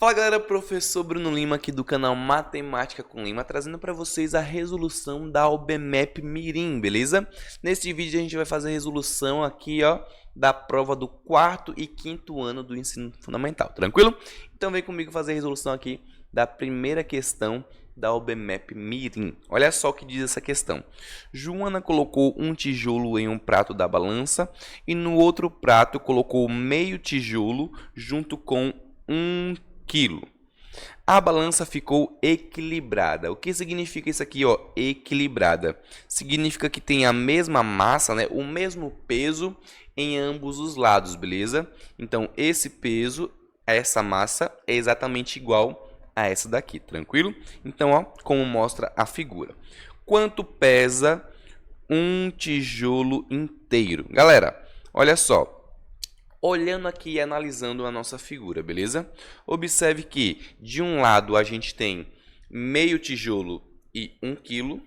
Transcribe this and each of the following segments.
Fala galera, professor Bruno Lima aqui do canal Matemática com Lima, trazendo para vocês a resolução da OBMEP Mirim, beleza? Neste vídeo a gente vai fazer a resolução aqui, ó, da prova do quarto e quinto ano do ensino fundamental, tranquilo? Então vem comigo fazer a resolução aqui da primeira questão da OBMEP Mirim. Olha só o que diz essa questão. Joana colocou um tijolo em um prato da balança e no outro prato colocou meio tijolo junto com 1 quilo. A balança ficou equilibrada. O que significa isso aqui, ó? Equilibrada. Significa que tem a mesma massa, né? O mesmo peso em ambos os lados, beleza? Então, esse peso, essa massa, é exatamente igual a essa daqui, tranquilo? Então, ó, como mostra a figura. Quanto pesa um tijolo inteiro? Galera, olha só. Olhando aqui e analisando a nossa figura, beleza? Observe que de um lado a gente tem meio tijolo e 1 quilo,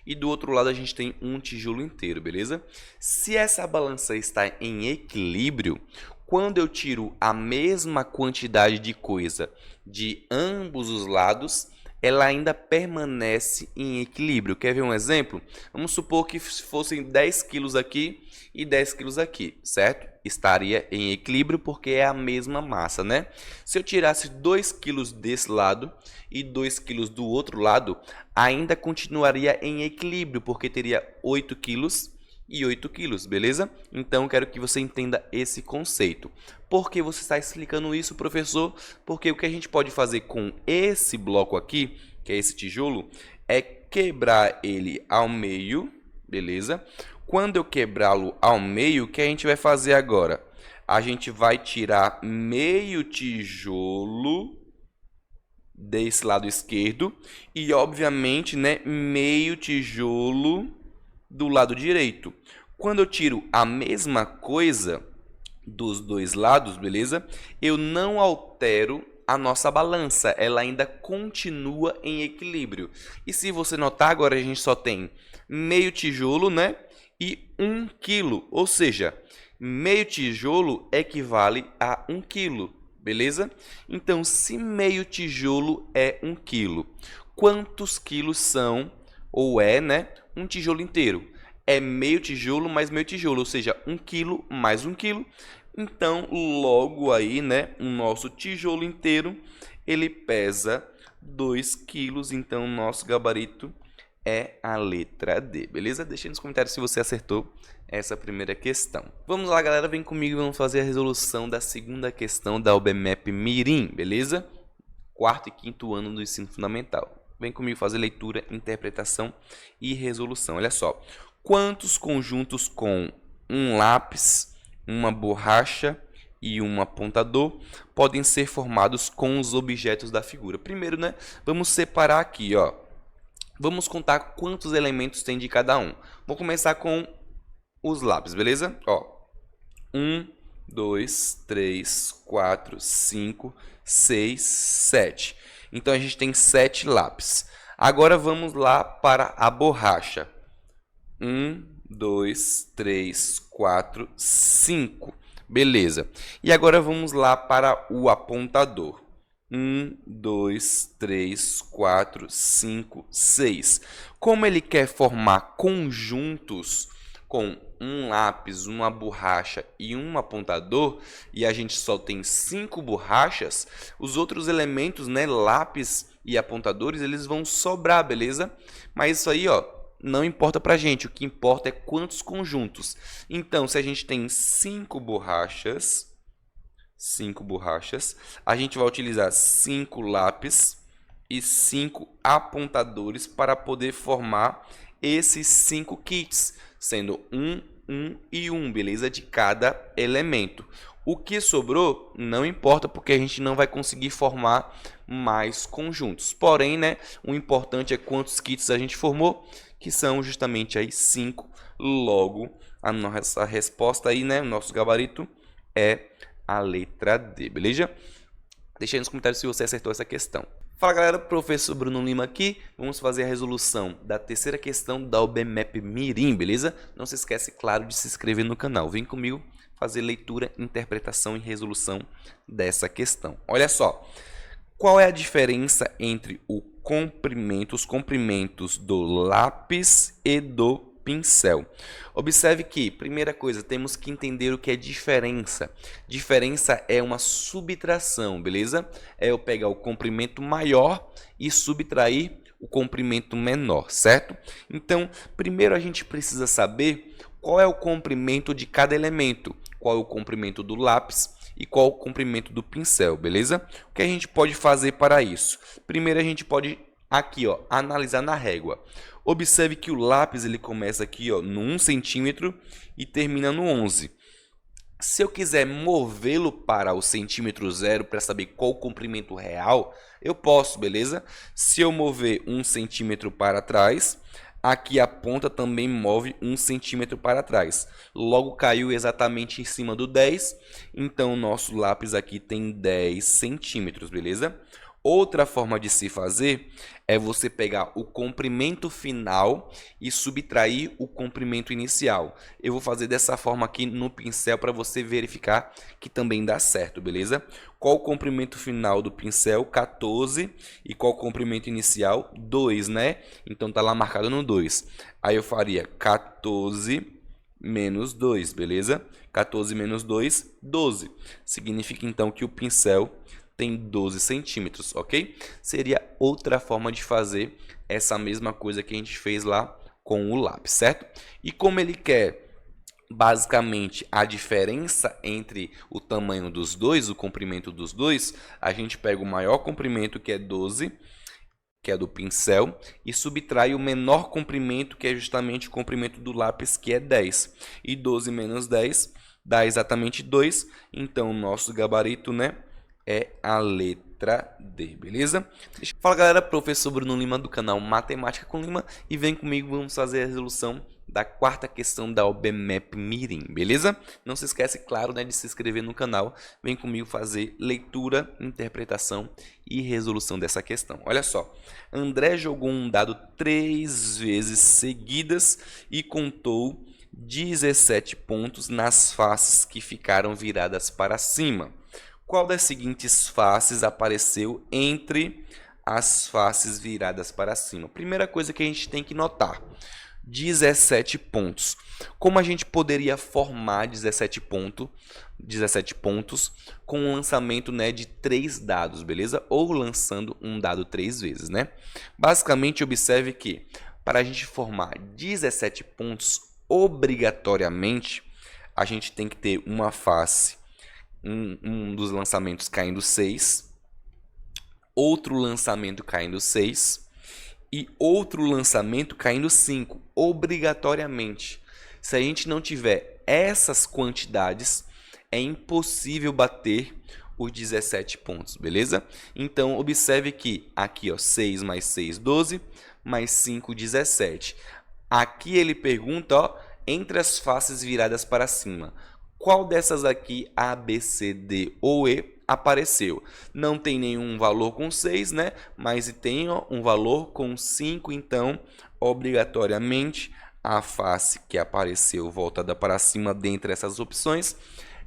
e do outro lado a gente tem um tijolo inteiro, beleza? Se essa balança está em equilíbrio, quando eu tiro a mesma quantidade de coisa de ambos os lados, ela ainda permanece em equilíbrio. Quer ver um exemplo? Vamos supor que fossem 10 quilos aqui e 10 quilos aqui, certo? Estaria em equilíbrio porque é a mesma massa, né? Se eu tirasse 2 quilos desse lado e 2 quilos do outro lado, ainda continuaria em equilíbrio, porque teria 8 quilos e 8 quilos, beleza? Então, quero que você entenda esse conceito. Por que você está explicando isso, professor? Porque o que a gente pode fazer com esse bloco aqui, que é esse tijolo, é quebrar ele ao meio, beleza? Quando eu quebrá-lo ao meio, o que a gente vai fazer agora? A gente vai tirar meio tijolo desse lado esquerdo e, obviamente, né, meio tijolo do lado direito. Quando eu tiro a mesma coisa dos dois lados, beleza? Eu não altero a nossa balança, ela ainda continua em equilíbrio. E se você notar, agora a gente só tem meio tijolo, né? E 1 quilo, ou seja, meio tijolo equivale a 1 quilo, beleza? Então, se meio tijolo é 1 quilo, quantos quilos são, ou é, né, um tijolo inteiro? É meio tijolo mais meio tijolo, ou seja, 1 quilo mais 1 quilo. Então, logo aí, né, o nosso tijolo inteiro, ele pesa 2 quilos. Então, o nosso gabarito é a letra D, beleza? Deixa aí nos comentários se você acertou essa primeira questão. Vamos lá, galera, vem comigo e vamos fazer a resolução da segunda questão da OBMEP Mirim, beleza? Quarto e quinto ano do ensino fundamental. Vem comigo fazer leitura, interpretação e resolução. Olha só. Quantos conjuntos com um lápis, uma borracha e um apontador podem ser formados com os objetos da figura? Primeiro, né, vamos separar aqui, ó. Vamos contar quantos elementos tem de cada um. Vou começar com os lápis, beleza? Ó, 1, 2, 3, 4, 5, 6, 7. Então, a gente tem 7 lápis. Agora, vamos lá para a borracha. 1, 2, 3, 4, 5. Beleza. E agora, vamos lá para o apontador. 1, 2, 3, 4, 5, 6. Como ele quer formar conjuntos com um lápis, uma borracha e um apontador, e a gente só tem 5 borrachas, os outros elementos, né, lápis e apontadores, eles vão sobrar, beleza? Mas isso aí, ó, não importa pra gente, o que importa é quantos conjuntos. Então, se a gente tem 5 borrachas, a gente vai utilizar 5 lápis e 5 apontadores para poder formar esses 5 kits, sendo 1, 1 e 1, beleza? De cada elemento. O que sobrou não importa, porque a gente não vai conseguir formar mais conjuntos. Porém, né, o importante é quantos kits a gente formou, que são justamente aí 5. Logo, a nossa resposta aí, né, o nosso gabarito é a letra D, beleza? Deixa aí nos comentários se você acertou essa questão. Fala galera, professor Bruno Lima aqui. Vamos fazer a resolução da terceira questão da OBMEP Mirim, beleza? Não se esquece, claro, de se inscrever no canal. Vem comigo fazer leitura, interpretação e resolução dessa questão. Olha só, Qual é a diferença entre os comprimentos do lápis e do pincel? Observe que, primeira coisa, temos que entender o que é diferença. Diferença é uma subtração, beleza? É eu pegar o comprimento maior e subtrair o comprimento menor, certo? Então, primeiro a gente precisa saber qual é o comprimento de cada elemento, qual é o comprimento do lápis e qual o comprimento do pincel, beleza? O que a gente pode fazer para isso? Primeiro a gente pode aqui, ó, analisar na régua. Observe que o lápis ele começa aqui, ó, no 1 centímetro e termina no 11. Se eu quiser movê-lo para o centímetro zero para saber qual o comprimento real, eu posso, beleza? Se eu mover 1 centímetro para trás, aqui a ponta também move 1 centímetro para trás. Logo caiu exatamente em cima do 10, então o nosso lápis aqui tem 10 centímetros, beleza? Outra forma de se fazer é você pegar o comprimento final e subtrair o comprimento inicial. Eu vou fazer dessa forma aqui no pincel para você verificar que também dá certo, beleza? Qual o comprimento final do pincel? 14. E qual o comprimento inicial? 2, né? Então tá lá marcado no 2. Aí eu faria 14 menos 2, beleza? 14 menos 2, 12. Significa então que o pincel tem 12 centímetros, ok? Seria outra forma de fazer essa mesma coisa que a gente fez lá com o lápis, certo? E como ele quer basicamente a diferença entre o tamanho dos dois, o comprimento dos dois, a gente pega o maior comprimento, que é 12, que é do pincel, e subtrai o menor comprimento, que é justamente o comprimento do lápis, que é 10. E 12 menos 10 dá exatamente 2, então o nosso gabarito, né, é a letra D, beleza? Fala galera, professor Bruno Lima do canal Matemática com Lima e vem comigo, vamos fazer a resolução da quarta questão da OBMEP Mirim, beleza? Não se esquece, claro, né, de se inscrever no canal, vem comigo fazer leitura, interpretação e resolução dessa questão. Olha só, André jogou um dado 3 vezes seguidas e contou 17 pontos nas faces que ficaram viradas para cima. Qual das seguintes faces apareceu entre as faces viradas para cima? Primeira coisa que a gente tem que notar, 17 pontos. Como a gente poderia formar 17 pontos com um lançamento, né, de 3 dados, beleza? Ou lançando um dado 3 vezes, né? Basicamente, observe que para a gente formar 17 pontos, obrigatoriamente, a gente tem que ter uma face, um dos lançamentos caindo 6, outro lançamento caindo 6 e outro lançamento caindo 5, obrigatoriamente. Se a gente não tiver essas quantidades, é impossível bater os 17 pontos, beleza? Então, observe que aqui, ó, 6 mais 6, 12, mais 5, 17. Aqui ele pergunta, ó, entre as faces viradas para cima, qual dessas aqui, A, B, C, D ou E, apareceu? Não tem nenhum valor com 6, né? Mas tem, ó, um valor com 5, então, obrigatoriamente, a face que apareceu voltada para cima dentre essas opções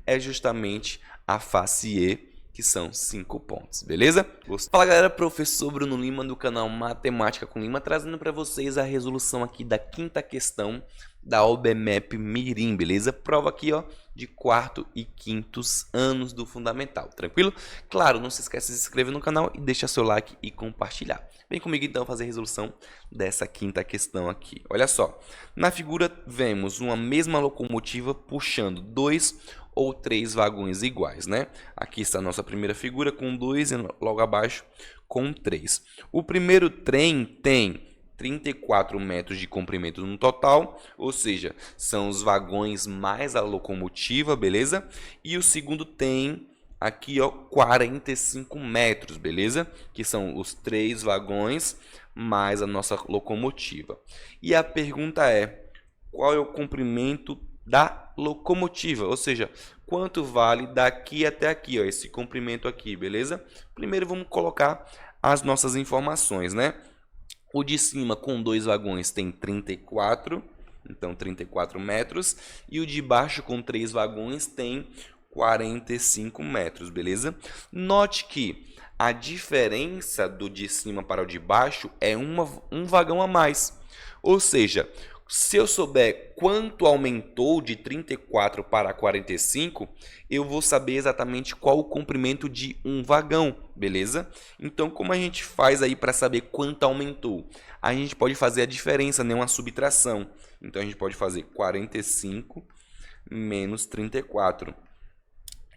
é justamente a face E, que são 5 pontos, beleza? Fala galera, professor Bruno Lima do canal Matemática com Lima, trazendo para vocês a resolução aqui da quinta questão da OBMEP Mirim, beleza? Prova aqui, ó, de quarto e quintos anos do Fundamental, tranquilo? Claro, não se esqueça de se inscrever no canal e deixar seu like e compartilhar. Vem comigo então fazer a resolução dessa quinta questão aqui. Olha só, na figura vemos uma mesma locomotiva puxando 2 ou 3 vagões iguais, né? Aqui está a nossa primeira figura com 2 e logo abaixo com 3. O primeiro trem tem 34 metros de comprimento no total, ou seja, são os vagões mais a locomotiva, beleza? E o segundo tem aqui, ó, 45 metros, beleza? Que são os 3 vagões mais a nossa locomotiva. E a pergunta é, qual é o comprimento da locomotiva, ou seja, quanto vale daqui até aqui, ó, esse comprimento aqui, beleza? Primeiro vamos colocar as nossas informações, né? O de cima com 2 vagões tem 34, então 34 metros, e o de baixo com 3 vagões tem 45 metros, beleza? Note que a diferença do de cima para o de baixo é um vagão a mais. Ou seja, se eu souber quanto aumentou de 34 para 45, eu vou saber exatamente qual o comprimento de um vagão, beleza? Então, como a gente faz aí para saber quanto aumentou? A gente pode fazer a diferença, né? Uma subtração. Então, a gente pode fazer 45 menos 34.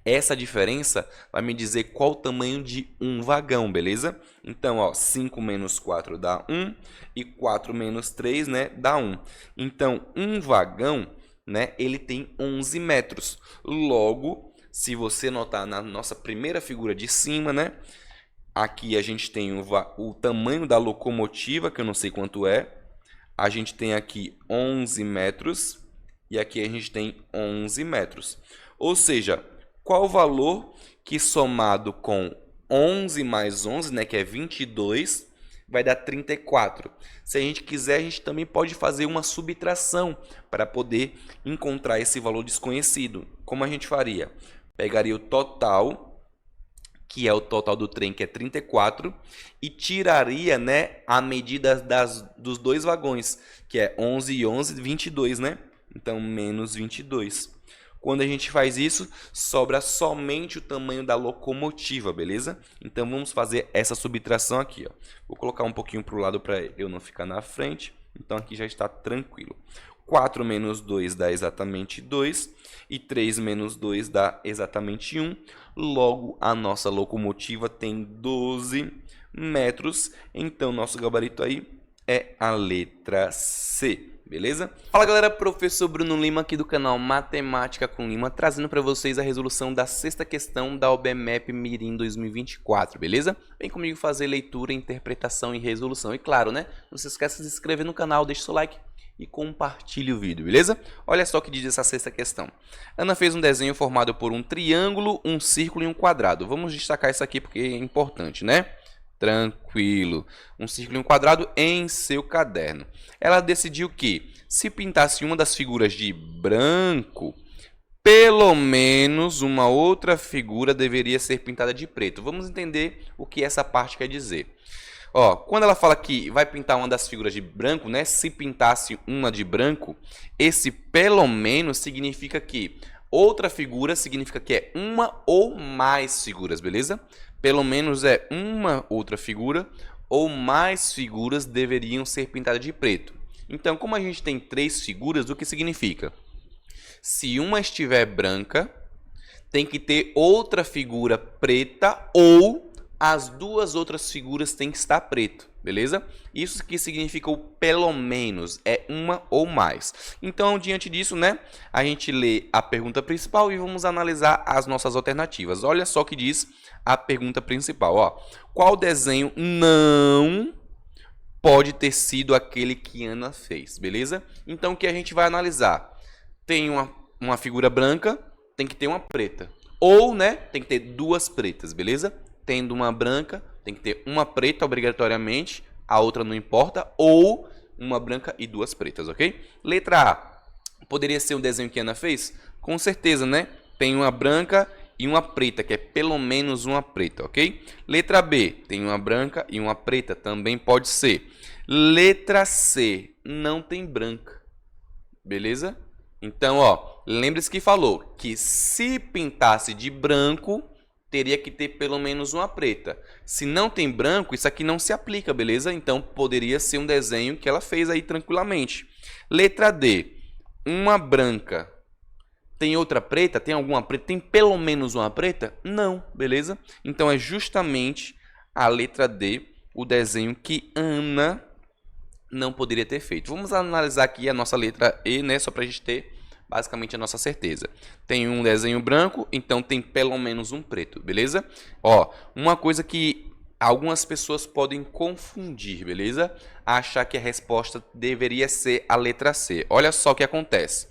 Essa diferença vai me dizer qual o tamanho de um vagão, beleza? Então, ó, 5 menos 4 dá 1 e 4 menos 3, né, dá 1. Então, um vagão, né, ele tem 11 metros. Logo, se você notar na nossa primeira figura de cima, né, aqui a gente tem o tamanho da locomotiva, que eu não sei quanto é. A gente tem aqui 11 metros e aqui a gente tem 11 metros. Ou seja, qual o valor que somado com 11 mais 11, né, que é 22, vai dar 34. Se a gente quiser, a gente também pode fazer uma subtração para poder encontrar esse valor desconhecido. Como a gente faria? Pegaria o total, que é o total do trem, que é 34, e tiraria, né, a medida dos dois vagões, que é 11 e 11, 22, né? Então, menos 22. Quando a gente faz isso, sobra somente o tamanho da locomotiva, beleza? Então, vamos fazer essa subtração aqui, ó. Vou colocar um pouquinho para o lado para eu não ficar na frente. Então, aqui já está tranquilo. 4 menos 2 dá exatamente 2. E 3 menos 2 dá exatamente 1. Logo, a nossa locomotiva tem 12 metros. Então, nosso gabarito aí é a letra C. Beleza? Fala galera, professor Bruno Lima aqui do canal Matemática com Lima, trazendo para vocês a resolução da sexta questão da OBMEP Mirim 2024, beleza? Vem comigo fazer leitura, interpretação e resolução. E claro, né? Não se esqueça de se inscrever no canal, deixe seu like e compartilhe o vídeo, beleza? Olha só o que diz essa sexta questão. Ana fez um desenho formado por um triângulo, um círculo e um quadrado. Vamos destacar isso aqui porque é importante, né? Tranquilo. Um círculo e um quadrado em seu caderno. Ela decidiu que, se pintasse uma das figuras de branco, pelo menos uma outra figura deveria ser pintada de preto. Vamos entender o que essa parte quer dizer. Ó, quando ela fala que vai pintar uma das figuras de branco, né? Se pintasse uma de branco, esse pelo menos significa que outra figura significa que é uma ou mais figuras, beleza? Pelo menos é uma outra figura ou mais figuras deveriam ser pintadas de preto. Então, como a gente tem 3 figuras, o que significa? Se uma estiver branca, tem que ter outra figura preta ou as duas outras figuras têm que estar preto, beleza? Isso que significa o pelo menos, é uma ou mais. Então, diante disso, né, a gente lê a pergunta principal e vamos analisar as nossas alternativas. Olha só o que diz a pergunta principal, ó. Qual desenho não pode ter sido aquele que Ana fez, beleza? Então, o que a gente vai analisar? Tem uma figura branca, tem que ter uma preta. Ou, né, tem que ter duas pretas, beleza? Tendo uma branca, tem que ter uma preta obrigatoriamente, a outra não importa, ou uma branca e duas pretas, ok? Letra A, poderia ser o desenho que Ana fez? Com certeza, né? Tem uma branca e uma preta, que é pelo menos uma preta, ok? Letra B, tem uma branca e uma preta, também pode ser. Letra C, não tem branca, beleza? Então, ó, lembre-se que falou que se pintasse de branco, teria que ter pelo menos uma preta. Se não tem branco, isso aqui não se aplica, beleza? Então, poderia ser um desenho que ela fez aí tranquilamente. Letra D, uma branca. Tem outra preta? Tem alguma preta? Tem pelo menos uma preta? Não, beleza? Então, é justamente a letra D, o desenho que Ana não poderia ter feito. Vamos analisar aqui a nossa letra E, né? Só para a gente ter basicamente a nossa certeza. Tem um desenho branco, então tem pelo menos um preto, beleza? Ó, uma coisa que algumas pessoas podem confundir, beleza? Achar que a resposta deveria ser a letra C. Olha só o que acontece.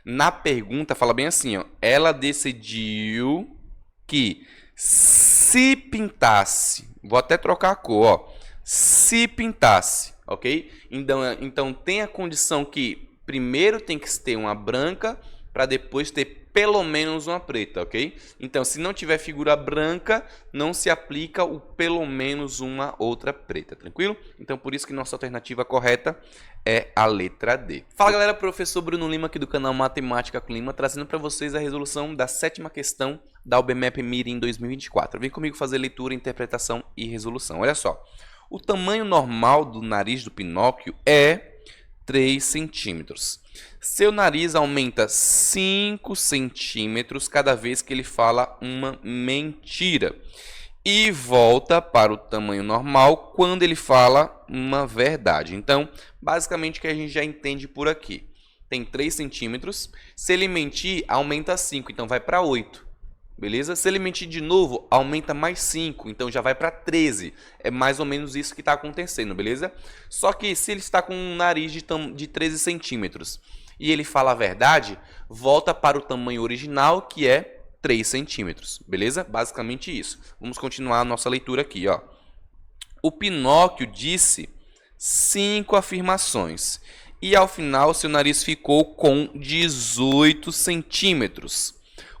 Na pergunta fala bem assim, ó. Ela decidiu que se pintasse, vou até trocar a cor, ó. Se pintasse, ok? Então tem a condição que primeiro tem que ter uma branca para depois ter pelo menos uma preta, ok? Então, se não tiver figura branca, não se aplica o pelo menos uma outra preta, tranquilo? Então, por isso que nossa alternativa correta é a letra D. Fala galera, professor Bruno Lima aqui do canal Matemática com Lima, trazendo para vocês a resolução da 7ª questão da OBMEP Mirim 2024. Vem comigo fazer leitura, interpretação e resolução. Olha só, o tamanho normal do nariz do Pinóquio é 3 centímetros. Seu nariz aumenta 5 centímetros cada vez que ele fala uma mentira. E volta para o tamanho normal quando ele fala uma verdade. Então, basicamente o que a gente já entende por aqui. Tem 3 centímetros. Se ele mentir, aumenta 5, então vai para 8. Beleza? Se ele mentir de novo, aumenta mais 5, então já vai para 13. É mais ou menos isso que está acontecendo, beleza? Só que se ele está com um nariz de 13 centímetros e ele fala a verdade, volta para o tamanho original, que é 3 centímetros, beleza? Basicamente isso. Vamos continuar a nossa leitura aqui, ó. O Pinóquio disse 5 afirmações e ao final seu nariz ficou com 18 centímetros.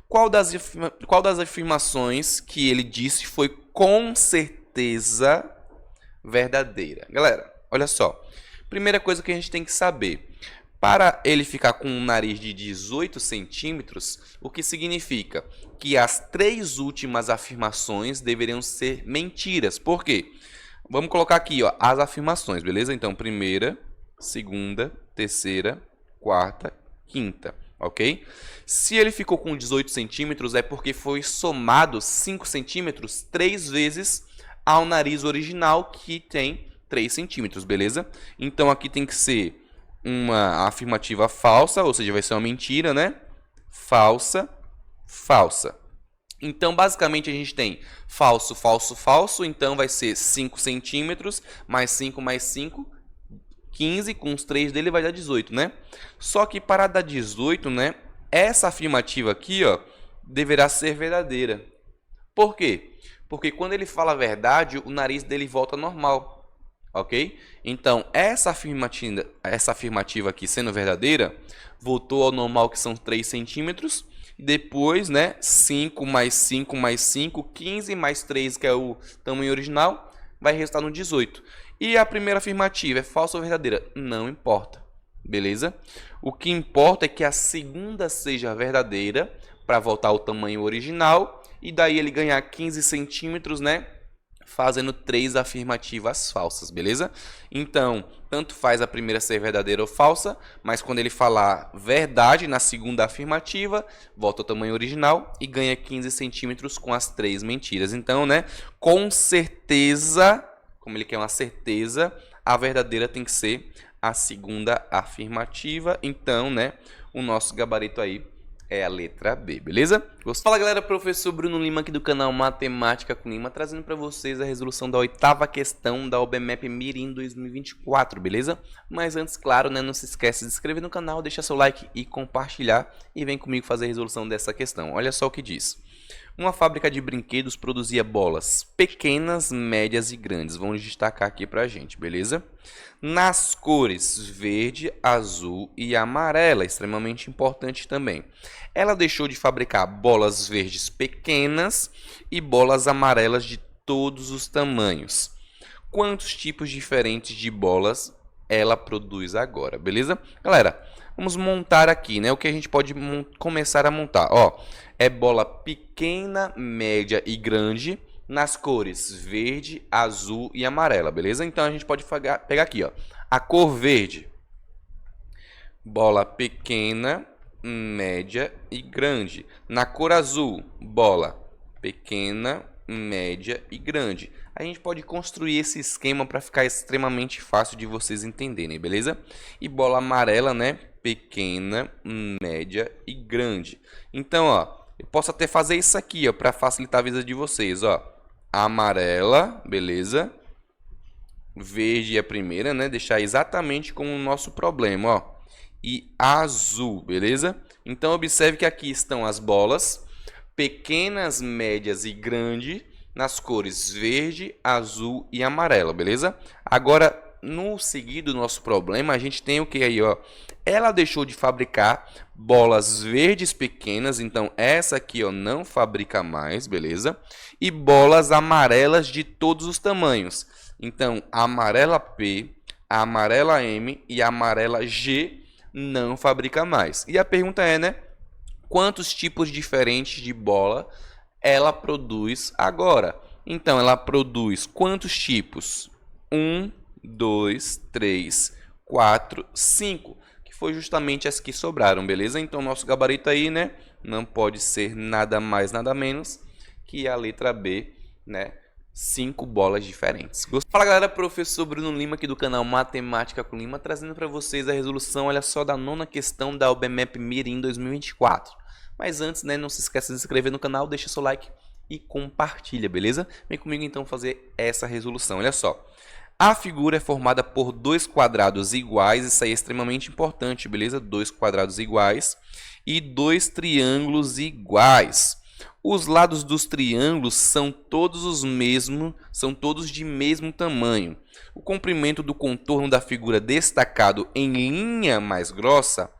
Qual das afirmações que ele disse foi com certeza verdadeira? Galera, olha só. Primeira coisa que a gente tem que saber. Para ele ficar com um nariz de 18 centímetros, o que significa? Que as 3 últimas afirmações deveriam ser mentiras. Por quê? Vamos colocar aqui, ó, as afirmações, beleza? Então, primeira, segunda, terceira, quarta, quinta. Ok? Se ele ficou com 18 centímetros, é porque foi somado 5 centímetros 3 vezes ao nariz original, que tem 3 centímetros, beleza? Então, aqui tem que ser uma afirmativa falsa, ou seja, vai ser uma mentira, né? Falsa, falsa. Então, basicamente, a gente tem falso, falso, falso. Então, vai ser 5 centímetros mais 5 mais 5. 15, com os 3 dele vai dar 18, né? Só que para dar 18, né? Essa afirmativa aqui, ó, deverá ser verdadeira. Por quê? Porque quando ele fala a verdade, o nariz dele volta normal, ok? Então, essa afirmativa aqui sendo verdadeira, voltou ao normal, que são 3 centímetros. Depois, né? 5 mais 5 mais 5, 15 mais 3, que é o tamanho original, vai resultar no 18. E a primeira afirmativa é falsa ou verdadeira? Não importa, beleza? O que importa é que a segunda seja verdadeira para voltar ao tamanho original e daí ele ganhar 15 centímetros, né? Fazendo 3 afirmativas falsas, beleza? Então, tanto faz a primeira ser verdadeira ou falsa, mas quando ele falar verdade na segunda afirmativa, volta ao tamanho original e ganha 15 centímetros com as 3 mentiras. Então, né? Com certeza, como ele quer uma certeza, a verdadeira tem que ser a segunda afirmativa. Então, né, o nosso gabarito aí é a letra B, beleza? Fala galera, professor Bruno Lima aqui do canal Matemática com Lima, trazendo para vocês a resolução da 8ª questão da OBMEP Mirim 2024, beleza? Mas antes, claro, né, não se esquece de se inscrever no canal, deixar seu like e compartilhar e vem comigo fazer a resolução dessa questão. Olha só o que diz. Uma fábrica de brinquedos produzia bolas pequenas, médias e grandes. Vamos destacar aqui pra gente, beleza? Nas cores verde, azul e amarela, extremamente importante também. Ela deixou de fabricar bolas verdes pequenas e bolas amarelas de todos os tamanhos. Quantos tipos diferentes de bolas ela produz agora, beleza? Galera, vamos montar aqui, né? O que a gente pode começar a montar, ó. É bola pequena, média e grande nas cores verde, azul e amarela, beleza? Então a gente pode pegar aqui, ó, a cor verde. Bola pequena, média e grande. Na cor azul, bola pequena, média e grande. A gente pode construir esse esquema para ficar extremamente fácil de vocês entenderem, beleza? E bola amarela, né? Pequena, média e grande. Então, ó, eu posso até fazer isso aqui, ó, para facilitar a vida de vocês, ó. Amarela, beleza? Verde é a primeira, né? Deixar exatamente como o nosso problema, ó. E azul, beleza? Então, observe que aqui estão as bolas pequenas, médias e grande nas cores verde, azul e amarela, beleza? Agora, no seguido do nosso problema, a gente tem o que aí, ó? Ela deixou de fabricar bolas verdes pequenas, então essa aqui, ó, não fabrica mais, beleza? E bolas amarelas de todos os tamanhos. Então, a amarela P, a amarela M e a amarela G não fabrica mais. E a pergunta é, né? Quantos tipos diferentes de bola ela produz agora? Então, ela produz quantos tipos? 1, 2, 3, 4, 5. Que foi justamente as que sobraram, beleza? Então, nosso gabarito aí, né? Não pode ser nada mais, nada menos que a letra B, né? 5 bolas diferentes. Fala galera, professor Bruno Lima aqui do canal Matemática com Lima, trazendo para vocês a resolução, olha só, da 9ª questão da OBMEP Mirim 2024. Mas antes, né, não se esqueça de se inscrever no canal, deixa seu like e compartilha, beleza? Vem comigo então fazer essa resolução, olha só. A figura é formada por dois quadrados iguais, isso aí é extremamente importante, beleza? Dois quadrados iguais e dois triângulos iguais. Os lados dos triângulos são todos os mesmos, são todos de mesmo tamanho. O comprimento do contorno da figura destacado em linha mais grossa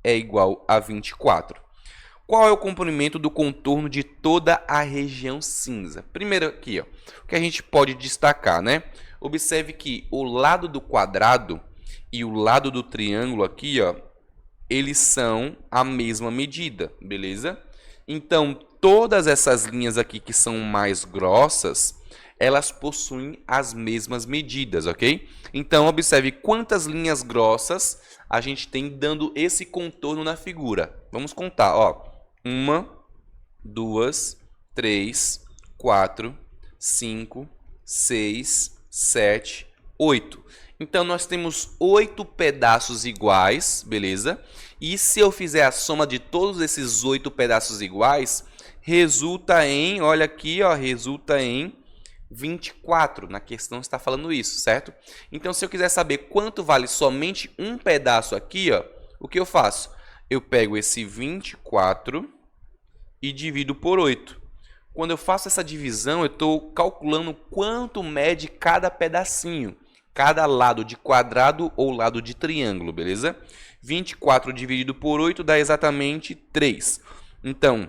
é igual a 24. Qual é o comprimento do contorno de toda a região cinza? Primeiro aqui, ó, o que a gente pode destacar, né? Observe que o lado do quadrado e o lado do triângulo aqui, ó, eles são a mesma medida, beleza? Então, todas essas linhas aqui que são mais grossas, elas possuem as mesmas medidas, ok? Então, observe quantas linhas grossas a gente tem dando esse contorno na figura. Vamos contar, ó. 1, 2, 3, 4, 5, 6, 7, 8. Então, nós temos 8 pedaços iguais, beleza? E se eu fizer a soma de todos esses 8 pedaços iguais, resulta em, olha aqui, ó, resulta em 24. Na questão está falando isso, certo? Então, se eu quiser saber quanto vale somente um pedaço aqui, ó, o que eu faço? Eu pego esse 24 e divido por 8. Quando eu faço essa divisão, eu estou calculando quanto mede cada pedacinho, cada lado de quadrado ou lado de triângulo, beleza? 24 dividido por 8 dá exatamente 3. Então,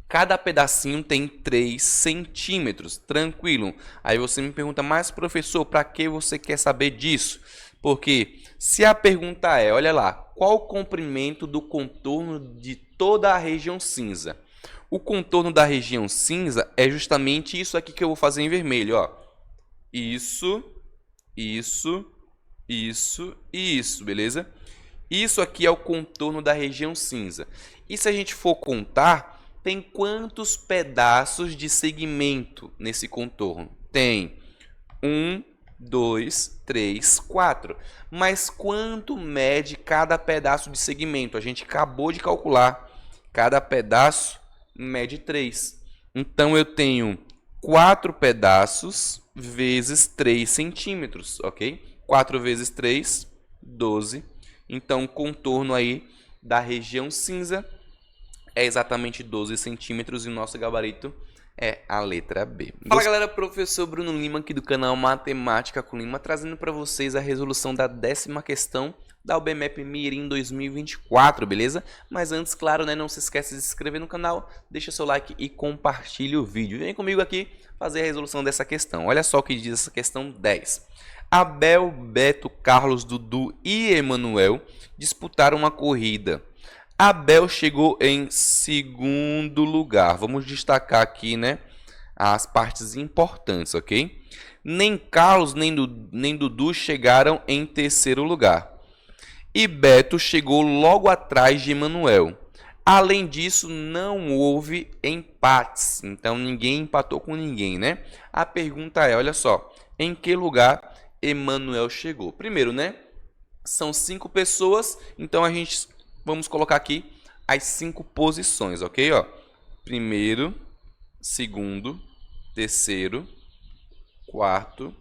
cada pedacinho tem 3 centímetros, tranquilo. Aí você me pergunta, mas professor, para que você quer saber disso? Porque se a pergunta é, olha lá, qual o comprimento do contorno de toda a região cinza? O contorno da região cinza é justamente isso aqui que eu vou fazer em vermelho, ó. Isso, isso, isso e isso, beleza? Isso aqui é o contorno da região cinza. E se a gente for contar, tem quantos pedaços de segmento nesse contorno? Tem 1, 2, 3, 4. Mas quanto mede cada pedaço de segmento? A gente acabou de calcular. Cada pedaço mede 3. Então, eu tenho 4 pedaços vezes 3 centímetros, ok? 4 vezes 3, 12. Então, o contorno aí da região cinza é exatamente 12 centímetros e o nosso gabarito é a letra B. Fala galera, professor Bruno Lima aqui do canal Matemática com Lima, trazendo para vocês a resolução da 10ª questão da OBMEP Mirim 2024, beleza? Mas antes, claro, né, não se esqueça de se inscrever no canal, deixa seu like e compartilhe o vídeo. Vem comigo aqui fazer a resolução dessa questão. Olha só o que diz essa questão 10. Abel, Beto, Carlos, Dudu e Emanuel disputaram uma corrida. Abel chegou em segundo lugar. Vamos destacar aqui, né, as partes importantes, ok? Nem Carlos nem Dudu chegaram em terceiro lugar. E Beto chegou logo atrás de Emanuel. Além disso, não houve empates. Então, ninguém empatou com ninguém, né? A pergunta é, olha só, em que lugar Emanuel chegou? Primeiro, né? São 5 pessoas, então a gente vamos colocar aqui as 5 posições, ok? Ó, primeiro, segundo, terceiro, quarto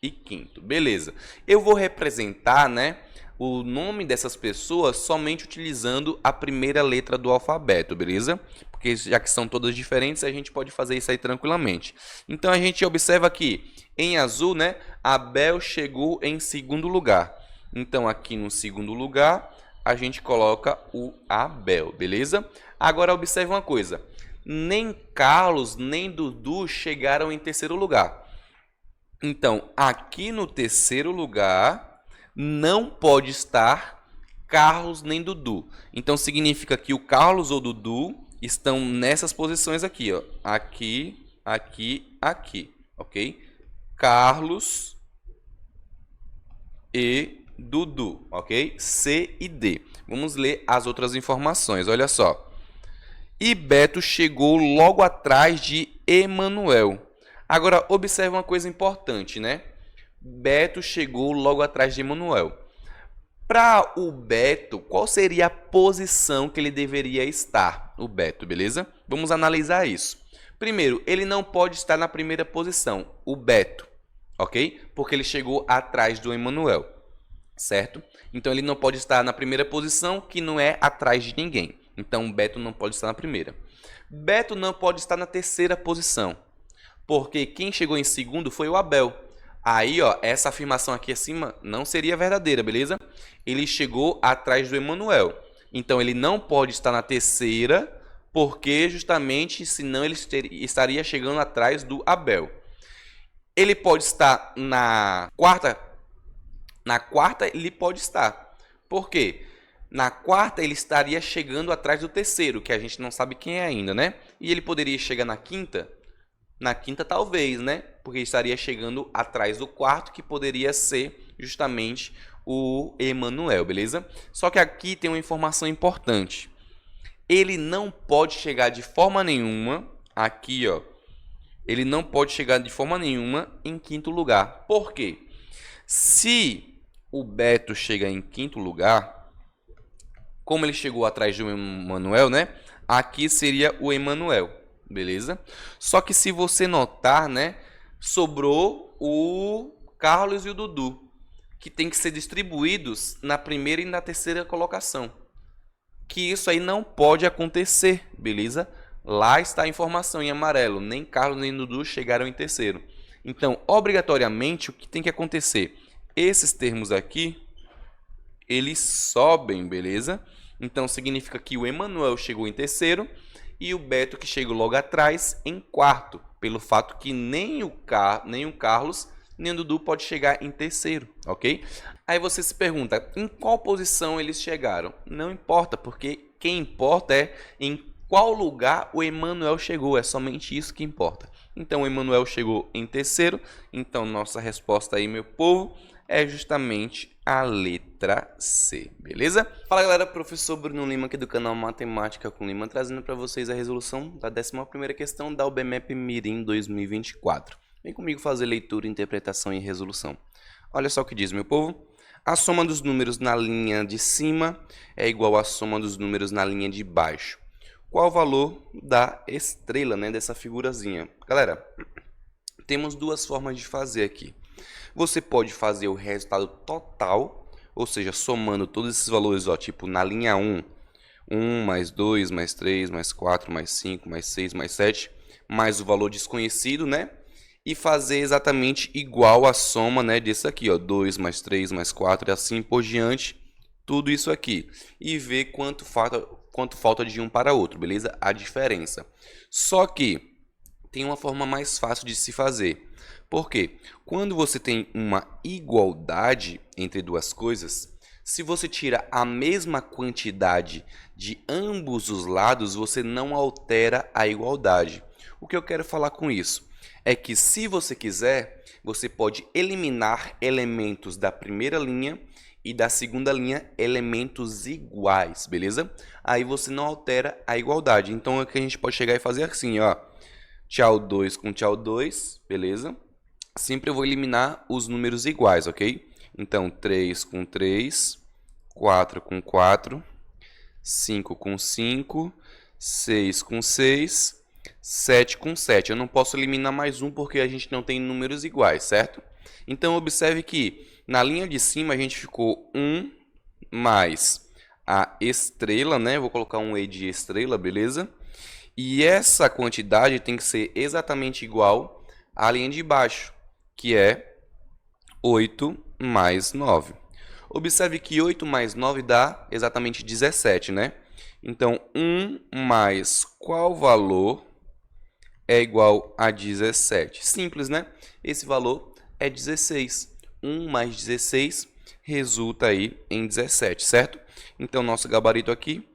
e quinto. Beleza. Eu vou representar, né, o nome dessas pessoas somente utilizando a primeira letra do alfabeto, beleza? porque já que são todas diferentes, a gente pode fazer isso aí tranquilamente. Então a gente observa aqui, em azul, né, Abel chegou em segundo lugar. Então aqui no segundo lugar, a gente coloca o Abel, beleza? Agora observe uma coisa, nem Carlos nem Dudu chegaram em terceiro lugar. Então, aqui no terceiro lugar, não pode estar Carlos nem Dudu. Então, significa que o Carlos ou Dudu estão nessas posições aqui, ó. Aqui, aqui, aqui, ok? Carlos e Dudu, ok? C e D. Vamos ler as outras informações, olha só. E Beto chegou logo atrás de Emanuel. Agora, observe uma coisa importante, né? Beto chegou logo atrás de Emanuel. Para o Beto, qual seria a posição que ele deveria estar? O Beto, beleza? Vamos analisar isso. Primeiro, ele não pode estar na primeira posição, o Beto, ok? Porque ele chegou atrás do Emanuel, certo? Então, ele não pode estar na primeira posição, que não é atrás de ninguém. Então, o Beto não pode estar na primeira. Beto não pode estar na terceira posição, porque quem chegou em segundo foi o Abel. Aí, ó, essa afirmação aqui acima não seria verdadeira, beleza? Ele chegou atrás do Emanuel. Então, ele não pode estar na terceira, porque justamente, senão ele estaria chegando atrás do Abel. Ele pode estar na quarta? Na quarta, ele pode estar. Por quê? Na quarta, ele estaria chegando atrás do terceiro, que a gente não sabe quem é ainda, né? E ele poderia chegar na quinta? Na quinta, talvez, né? Porque estaria chegando atrás do quarto, que poderia ser justamente o Emanuel, beleza? Só que aqui tem uma informação importante. Ele não pode chegar de forma nenhuma, aqui, ó. Ele não pode chegar de forma nenhuma em quinto lugar. Por quê? Se o Beto chega em quinto lugar, como ele chegou atrás do Emanuel, né? Aqui seria o Emanuel. Beleza? Só que se você notar, né, sobrou o Carlos e o Dudu, que tem que ser distribuídos na primeira e na terceira colocação. Que isso aí não pode acontecer, beleza? Lá está a informação em amarelo, nem Carlos nem Dudu chegaram em terceiro. Então, obrigatoriamente, o que tem que acontecer? Esses termos aqui, eles sobem, beleza? Então, significa que o Emanuel chegou em terceiro, e o Beto que chegou logo atrás em quarto, pelo fato que nem o Carlos nem o Dudu pode chegar em terceiro, ok? Aí você se pergunta, em qual posição eles chegaram? Não importa, porque quem importa é em qual lugar o Emanuel chegou, é somente isso que importa. Então o Emanuel chegou em terceiro, então nossa resposta aí, meu povo, é justamente a letra C, beleza? Fala galera, professor Bruno Lima aqui do canal Matemática com Lima, trazendo para vocês a resolução da 11ª questão da OBMEP Mirim 2024. Vem comigo fazer leitura, interpretação e resolução. Olha só o que diz, meu povo. A soma dos números na linha de cima é igual à soma dos números na linha de baixo. Qual o valor da estrela, né, dessa figurazinha? Galera, temos duas formas de fazer aqui. Você pode fazer o resultado total, ou seja, somando todos esses valores, ó, tipo na linha 1, 1 mais 2 mais 3 mais 4 mais 5 mais 6 mais 7, mais o valor desconhecido, né? E fazer exatamente igual a soma, né, desse aqui, ó, 2 mais 3 mais 4 e assim por diante, tudo isso aqui. E ver quanto falta de um para outro, beleza? A diferença. Só que tem uma forma mais fácil de se fazer. Por quê? Quando você tem uma igualdade entre duas coisas, se você tira a mesma quantidade de ambos os lados, você não altera a igualdade. O que eu quero falar com isso é que, se você quiser, você pode eliminar elementos da primeira linha e da segunda linha elementos iguais, beleza? Aí você não altera a igualdade. Então, é que a gente pode chegar e fazer assim, ó. Tchau 2 com tchau 2, beleza? Sempre eu vou eliminar os números iguais, ok? Então, 3 com 3, 4 com 4, 5 com 5, 6 com 6, 7 com 7. Eu não posso eliminar mais um porque a gente não tem números iguais, certo? Então, observe que na linha de cima a gente ficou 1 mais a estrela, né? Vou colocar um E de estrela, beleza? E essa quantidade tem que ser exatamente igual à linha de baixo, que é 8 mais 9. Observe que 8 mais 9 dá exatamente 17, né? Então, 1 mais qual valor é igual a 17? Simples, né? Esse valor é 16. 1 mais 16 resulta aí em 17, certo? Então, nosso gabarito aqui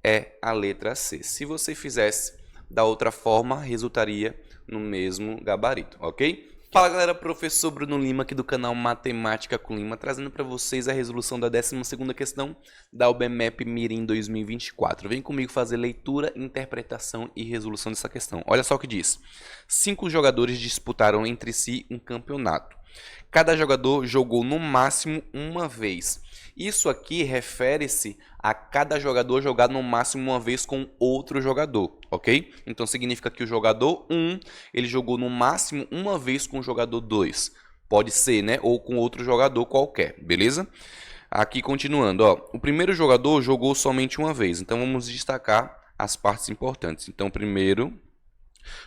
é a letra C. Se você fizesse da outra forma, resultaria no mesmo gabarito, ok? Fala galera, professor Bruno Lima aqui do canal Matemática com Lima, trazendo para vocês a resolução da 12ª questão da UBMEP Mirim 2024. Vem comigo fazer leitura, interpretação e resolução dessa questão. Olha só o que diz. 5 jogadores disputaram entre si um campeonato. Cada jogador jogou no máximo uma vez. Isso aqui refere-se a cada jogador jogar no máximo uma vez com outro jogador, ok? Então significa que o jogador 1, ele jogou no máximo uma vez com o jogador 2. Pode ser, né? Ou com outro jogador qualquer, beleza? Aqui continuando, ó. O primeiro jogador jogou somente uma vez. Então vamos destacar as partes importantes. Então o primeiro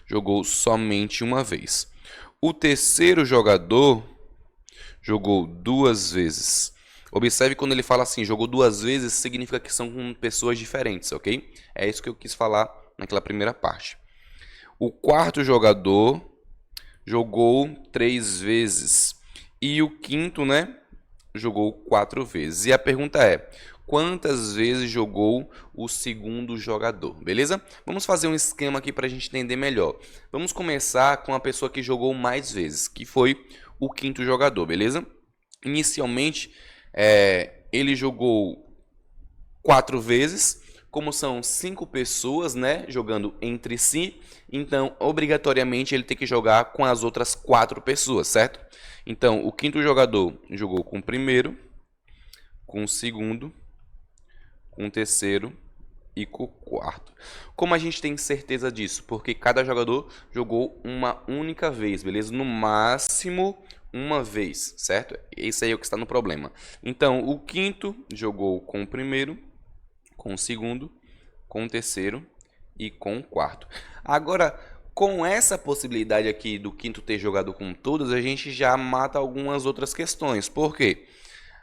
jogou somente uma vez. O terceiro jogador jogou 2 vezes. Observe quando ele fala assim, jogou 2 vezes, significa que são com pessoas diferentes, ok? É isso que eu quis falar naquela primeira parte. O quarto jogador jogou 3 vezes. E o quinto, né, jogou 4 vezes. E a pergunta é, quantas vezes jogou o segundo jogador? Beleza? Vamos fazer um esquema aqui para a gente entender melhor. Vamos começar com a pessoa que jogou mais vezes, que foi o quinto jogador, beleza? Inicialmente, ele jogou 4 vezes, como são 5 pessoas, né, jogando entre si, então obrigatoriamente ele tem que jogar com as outras 4 pessoas, certo? Então o quinto jogador jogou com o primeiro, com o segundo, com o terceiro e com o quarto. Como a gente tem certeza disso? Porque cada jogador jogou uma única vez, beleza? No máximo uma vez, certo? Esse aí é o que está no problema. Então, o quinto jogou com o primeiro, com o segundo, com o terceiro e com o quarto. Agora, com essa possibilidade aqui do quinto ter jogado com todos, a gente já mata algumas outras questões. Por quê?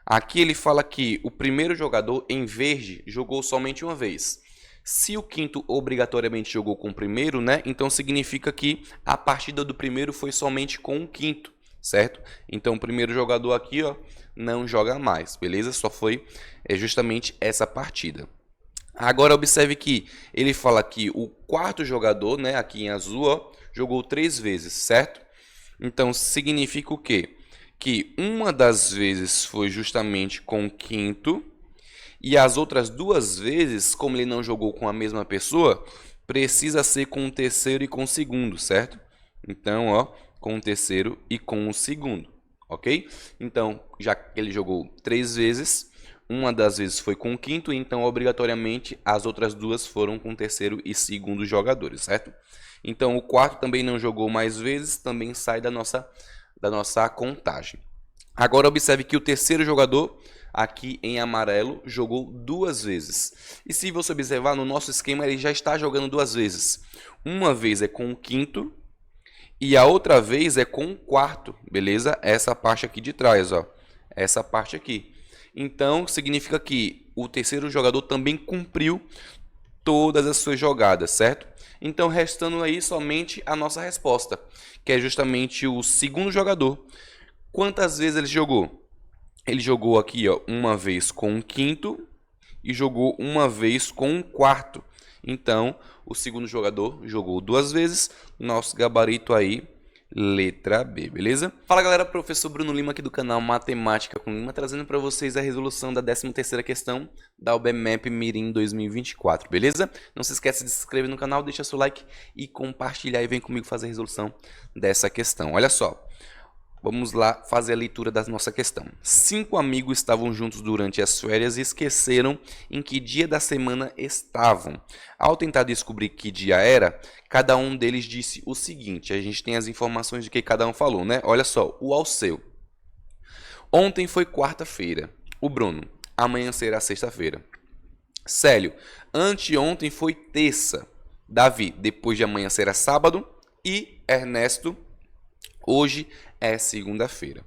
Aqui ele fala que o primeiro jogador, em verde, jogou somente uma vez. Se o quinto obrigatoriamente jogou com o primeiro, né? Então significa que a partida do primeiro foi somente com o quinto, certo? Então o primeiro jogador aqui, ó, não joga mais, beleza? Só foi justamente essa partida. Agora observe que ele fala que o quarto jogador, né, aqui em azul, ó, jogou 3 vezes, certo? Então significa o quê? Que uma das vezes foi justamente com o quinto e as outras 2 vezes, como ele não jogou com a mesma pessoa, precisa ser com o terceiro e com o segundo, certo? Então, ó, com o terceiro e com o segundo, ok? Então, já que ele jogou 3 vezes, uma das vezes foi com o quinto, então obrigatoriamente as outras 2 foram com o terceiro e segundo jogadores, certo? Então o quarto também não jogou mais vezes, também sai da nossa contagem. Agora observe que o terceiro jogador, aqui em amarelo, jogou 2 vezes. E se você observar no nosso esquema, ele já está jogando 2 vezes. Uma vez é com o quinto e a outra vez é com o quarto, beleza? Essa parte aqui de trás, ó. Essa parte aqui. Então, significa que o terceiro jogador também cumpriu todas as suas jogadas, certo? Então, restando aí somente a nossa resposta, que é justamente o segundo jogador. Quantas vezes ele jogou? Ele jogou aqui, ó, uma vez com o quinto e jogou uma vez com o quarto. Então, o segundo jogador jogou 2 vezes. Nosso gabarito aí, letra B, beleza? Fala galera, professor Bruno Lima aqui do canal Matemática com Lima, trazendo para vocês a resolução da 13ª questão da UBMEP Mirim 2024, beleza? Não se esqueça de se inscrever no canal, deixa seu like e compartilhar e vem comigo fazer a resolução dessa questão. Olha só, vamos lá fazer a leitura da nossa questão. 5 amigos estavam juntos durante as férias e esqueceram em que dia da semana estavam. Ao tentar descobrir que dia era, cada um deles disse o seguinte. A gente tem as informações de que cada um falou, né? Olha só, o Alceu. Ontem foi quarta-feira. O Bruno. Amanhã será sexta-feira. Célio. Anteontem foi terça. Davi, depois de amanhã será sábado. E Ernesto, hoje é segunda-feira.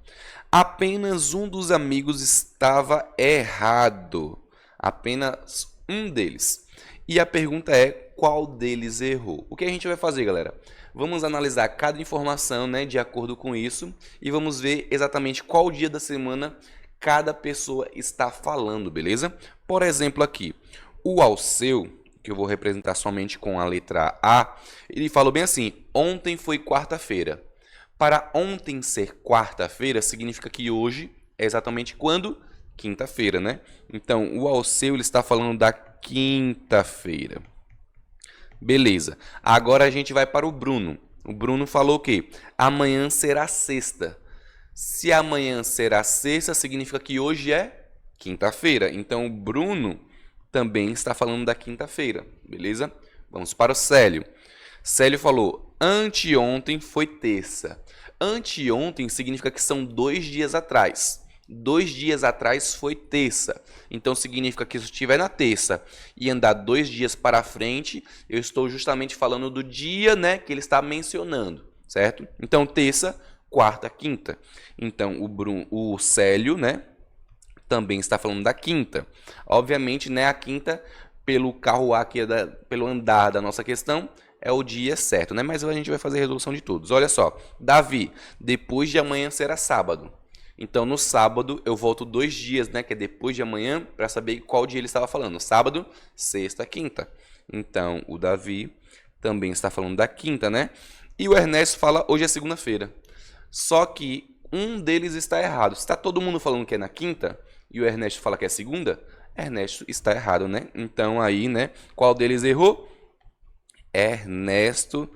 Apenas um dos amigos estava errado. Apenas um deles. E a pergunta é, qual deles errou? O que a gente vai fazer, galera? Vamos analisar cada informação, né, de acordo com isso. E vamos ver exatamente qual dia da semana cada pessoa está falando, beleza? Por exemplo aqui, o Alceu, que eu vou representar somente com a letra A, ele falou bem assim, ontem foi quarta-feira. Para ontem ser quarta-feira, significa que hoje é exatamente quando? Quinta-feira, né? Então, o Alceu ele está falando da quinta-feira. Beleza. Agora a gente vai para o Bruno. O Bruno falou o quê? Amanhã será sexta. Se amanhã será sexta, significa que hoje é quinta-feira. Então, o Bruno também está falando da quinta-feira, beleza? Vamos para o Célio. Célio falou, anteontem foi terça. Anteontem significa que são 2 dias atrás. 2 dias atrás foi terça. Então, significa que se eu estiver na terça e andar 2 dias para frente, eu estou justamente falando do dia, né, que ele está mencionando, certo? Então, terça, quarta, quinta. Então, o Célio, né, também está falando da quinta. Obviamente, né, a quinta, pelo carro aqui, pelo andar da nossa questão, é o dia certo, né? Mas a gente vai fazer a resolução de todos. Olha só, Davi, depois de amanhã será sábado. Então, no sábado, eu volto 2 dias, né, que é depois de amanhã, para saber qual dia ele estava falando. Sábado, sexta, quinta. Então, o Davi também está falando da quinta, né? E o Ernesto fala, hoje é segunda-feira. Só que um deles está errado. Se está todo mundo falando que é na quinta e o Ernesto fala que é segunda, Ernesto está errado, né? Então aí, né, qual deles errou? Ernesto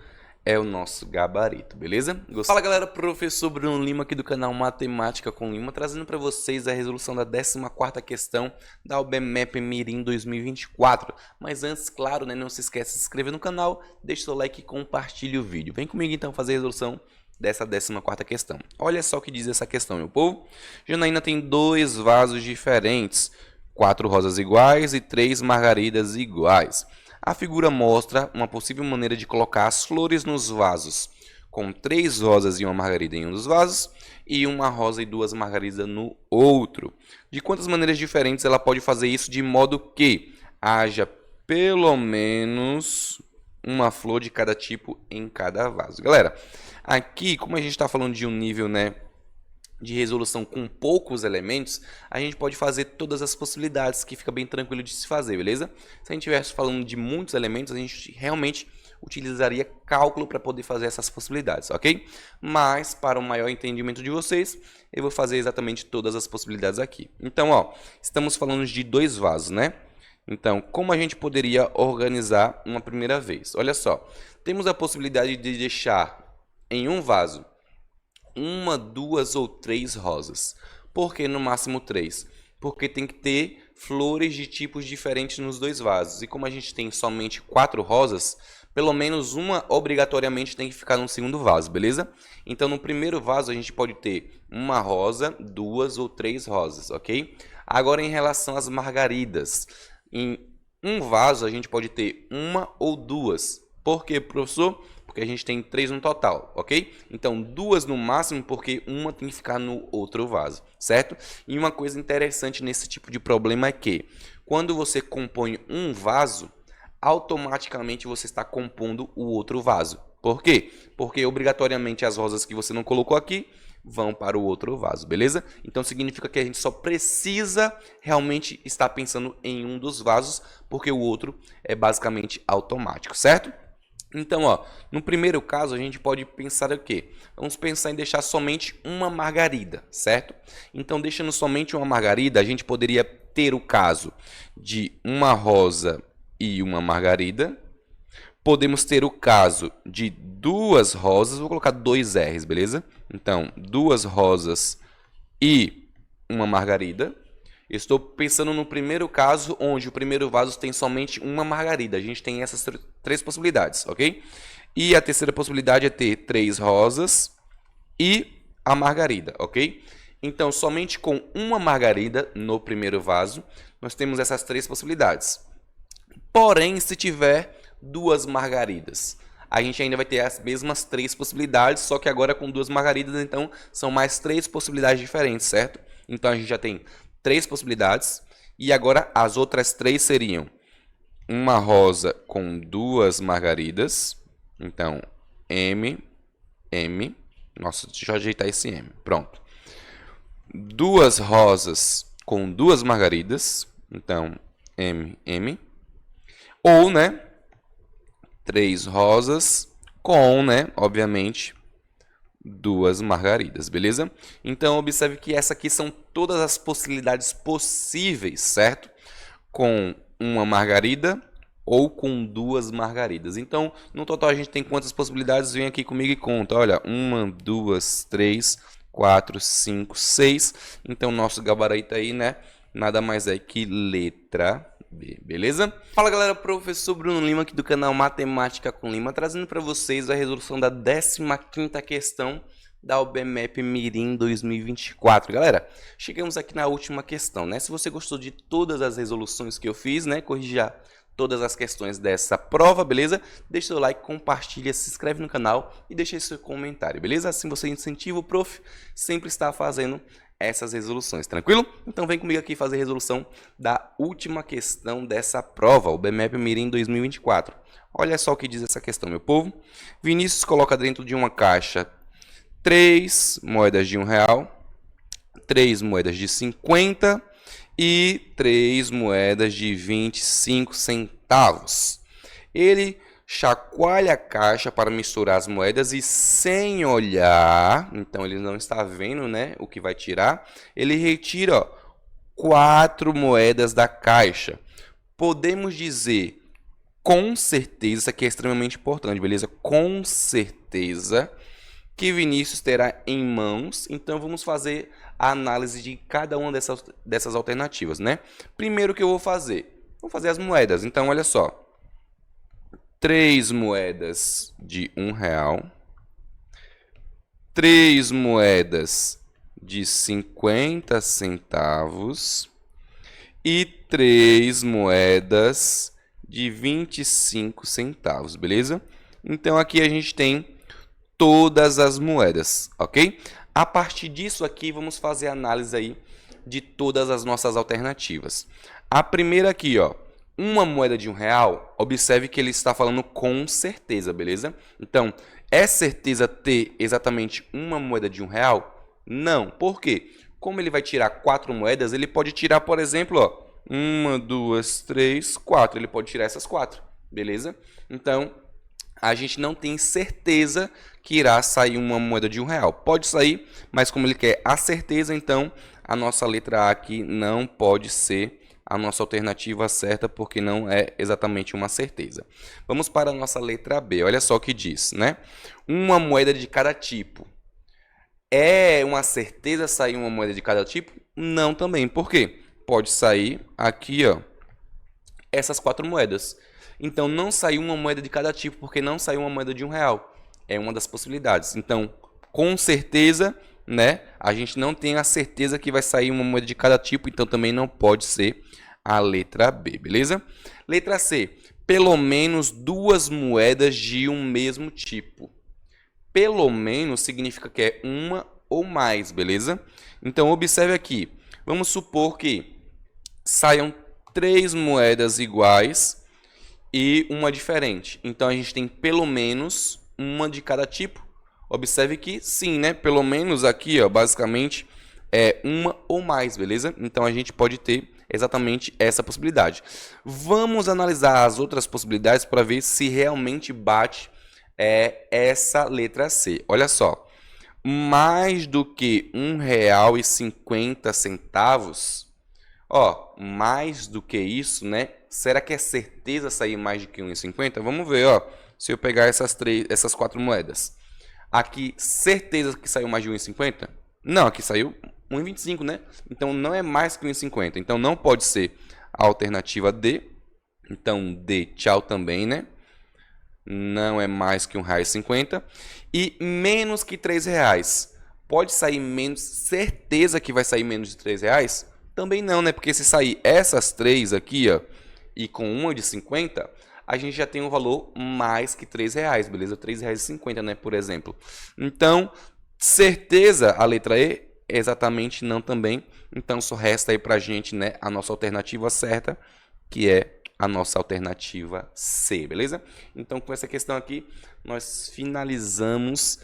é o nosso gabarito, beleza? Gostou? Fala galera, professor Bruno Lima aqui do canal Matemática com Lima, trazendo para vocês a resolução da 14ª questão da OBMEP Mirim 2024. Mas antes, claro, né, não se esqueça de se inscrever no canal, deixe seu like e compartilhe o vídeo. Vem comigo então fazer a resolução dessa 14ª questão. Olha só o que diz essa questão, meu povo. Janaína tem 2 vasos diferentes, 4 rosas iguais e 3 margaridas iguais. A figura mostra uma possível maneira de colocar as flores nos vasos, com 3 rosas e uma margarida em um dos vasos e uma rosa e 2 margaridas no outro. De quantas maneiras diferentes ela pode fazer isso de modo que haja pelo menos uma flor de cada tipo em cada vaso? Galera, aqui, como a gente está falando de um nível, né, de resolução com poucos elementos, a gente pode fazer todas as possibilidades, que fica bem tranquilo de se fazer, beleza? Se a gente estivesse falando de muitos elementos, a gente realmente utilizaria cálculo para poder fazer essas possibilidades, ok? Mas, para o maior entendimento de vocês, eu vou fazer exatamente todas as possibilidades aqui. Então, ó, estamos falando de 2 vasos, né? Então, como a gente poderia organizar uma primeira vez? Olha só, temos a possibilidade de deixar em um vaso 1, 2 ou 3 rosas. Por que no máximo 3? Porque tem que ter flores de tipos diferentes nos 2 vasos. E como a gente tem somente 4 rosas, pelo menos uma obrigatoriamente tem que ficar no segundo vaso, beleza? Então no primeiro vaso a gente pode ter uma rosa, 2 ou 3 rosas, ok? Agora em relação às margaridas, em um vaso a gente pode ter 1 ou 2. Por quê, professor? Porque a gente tem 3 no total, ok? Então, 2 no máximo, porque uma tem que ficar no outro vaso, certo? E uma coisa interessante nesse tipo de problema é que, quando você compõe um vaso, automaticamente você está compondo o outro vaso. Por quê? Porque obrigatoriamente as rosas que você não colocou aqui vão para o outro vaso, beleza? Então, significa que a gente só precisa realmente estar pensando em um dos vasos, porque o outro é basicamente automático, certo? Então, ó, no primeiro caso, a gente pode pensar o quê? Vamos pensar em deixar somente uma margarida, certo? Então, deixando somente uma margarida, a gente poderia ter o caso de uma rosa e uma margarida. Podemos ter o caso de 2 rosas, vou colocar 2 R's, beleza? Então, 2 rosas e uma margarida. Estou pensando no primeiro caso, onde o primeiro vaso tem somente uma margarida. A gente tem essas 3 possibilidades, ok? E a terceira possibilidade é ter 3 rosas e a margarida, ok? Então, somente com uma margarida no primeiro vaso, nós temos essas 3 possibilidades. Porém, se tiver 2 margaridas. A gente ainda vai ter as mesmas 3 possibilidades, só que agora com 2 margaridas, então são mais 3 possibilidades diferentes, certo? Então a gente já tem 3 possibilidades, e agora as outras 3 seriam uma rosa com 2 margaridas, então M, nossa, deixa eu ajeitar esse M, pronto. 2 rosas com 2 margaridas, então M, ou, né, 3 rosas com, né, obviamente, 2 margaridas, beleza? Então, observe que essas aqui são todas as possibilidades possíveis, certo? Com uma margarida ou com 2 margaridas. Então, no total, a gente tem quantas possibilidades? Vem aqui comigo e conta. Olha, 1, 2, 3, 4, 5, 6. Então, nosso gabarito aí, né? Nada mais é que letra B, beleza? Fala galera, professor Bruno Lima aqui do canal Matemática com Lima, trazendo para vocês a resolução da 15ª questão da OBMEP Mirim 2024. Galera, chegamos aqui na última questão, né? Se você gostou de todas as resoluções que eu fiz, né? Corrija todas as questões dessa prova, beleza? Deixa seu like, compartilha, se inscreve no canal e deixa seu comentário, beleza? Assim você incentiva o prof sempre estar fazendo essas resoluções, tranquilo? Então vem comigo aqui fazer a resolução da última questão dessa prova, o BMEP Mirim 2024. Olha só o que diz essa questão, meu povo. Vinícius coloca dentro de uma caixa 3 moedas de R$1, 3 moedas de 50 e 3 moedas de 25 centavos. Ele chacoalha a caixa para misturar as moedas e, sem olhar, então ele não está vendo, né, o que vai tirar, ele retira, ó, 4 moedas da caixa. Podemos dizer com certeza, isso aqui é extremamente importante, beleza? Com certeza que Vinícius terá em mãos, então vamos fazer a análise de cada uma dessas alternativas, né? Primeiro que eu vou fazer as moedas, então olha só. 3 moedas de R$1, 3 moedas de 50 centavos e 3 moedas de 25 centavos, beleza? Então aqui a gente tem todas as moedas, ok? A partir disso aqui, vamos fazer a análise aí de todas as nossas alternativas. A primeira aqui, ó. Uma moeda de R$1, observe que ele está falando com certeza, beleza? Então, é certeza ter exatamente uma moeda de R$1? Não. Por quê? Como ele vai tirar 4 moedas, ele pode tirar, por exemplo, ó, 1, 2, 3, 4. Ele pode tirar essas 4, beleza? Então, a gente não tem certeza que irá sair uma moeda de R$1. Pode sair, mas como ele quer a certeza, então a nossa letra A aqui não pode ser a nossa alternativa certa, porque não é exatamente uma certeza. Vamos para a nossa letra B. Olha só o que diz, né? Uma moeda de cada tipo. É uma certeza sair uma moeda de cada tipo? Não também. Por quê? Pode sair aqui, ó, essas 4 moedas. Então, não saiu uma moeda de cada tipo, porque não saiu uma moeda de R$1. É uma das possibilidades. Então, com certeza, né, a gente não tem a certeza que vai sair uma moeda de cada tipo, então também não pode ser a letra B, beleza? Letra C, pelo menos 2 moedas de um mesmo tipo. Pelo menos significa que é uma ou mais, beleza? Então, observe aqui. Vamos supor que saiam 3 moedas iguais e uma diferente. Então, a gente tem pelo menos uma de cada tipo. Observe que sim, né? Pelo menos aqui, ó, basicamente, é uma ou mais, beleza? Então, a gente pode ter exatamente essa possibilidade. Vamos analisar as outras possibilidades para ver se realmente bate essa letra C. Olha só. Mais do que R$1,50. Ó, mais do que isso, né? Será que é certeza sair mais do que R$1,50? Vamos ver, ó. Se eu pegar essas 4 moedas. Aqui, certeza que saiu mais de R$1,50? Não, aqui saiu R$1,25, né? Então, não é mais que R$1,50. Então, não pode ser a alternativa D. Então, D, tchau também, né? Não é mais que R$1,50. E menos que R$3. Pode sair menos, certeza que vai sair menos de R$3? Também não, né? Porque se sair essas 3 aqui, ó, e com uma de 50, a gente já tem um valor mais que R$3, beleza? R$3,50, né, por exemplo. Então, certeza a letra E? Exatamente não também. Então, só resta aí pra gente, né, a nossa alternativa certa, que é a nossa alternativa C, beleza? Então, com essa questão aqui, nós finalizamos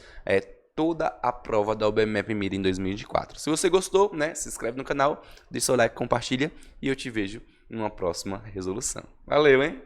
toda a prova da OBMEP Mirim 2024. Se você gostou, né, se inscreve no canal, deixa seu like, compartilha e eu te vejo numa próxima resolução. Valeu, hein?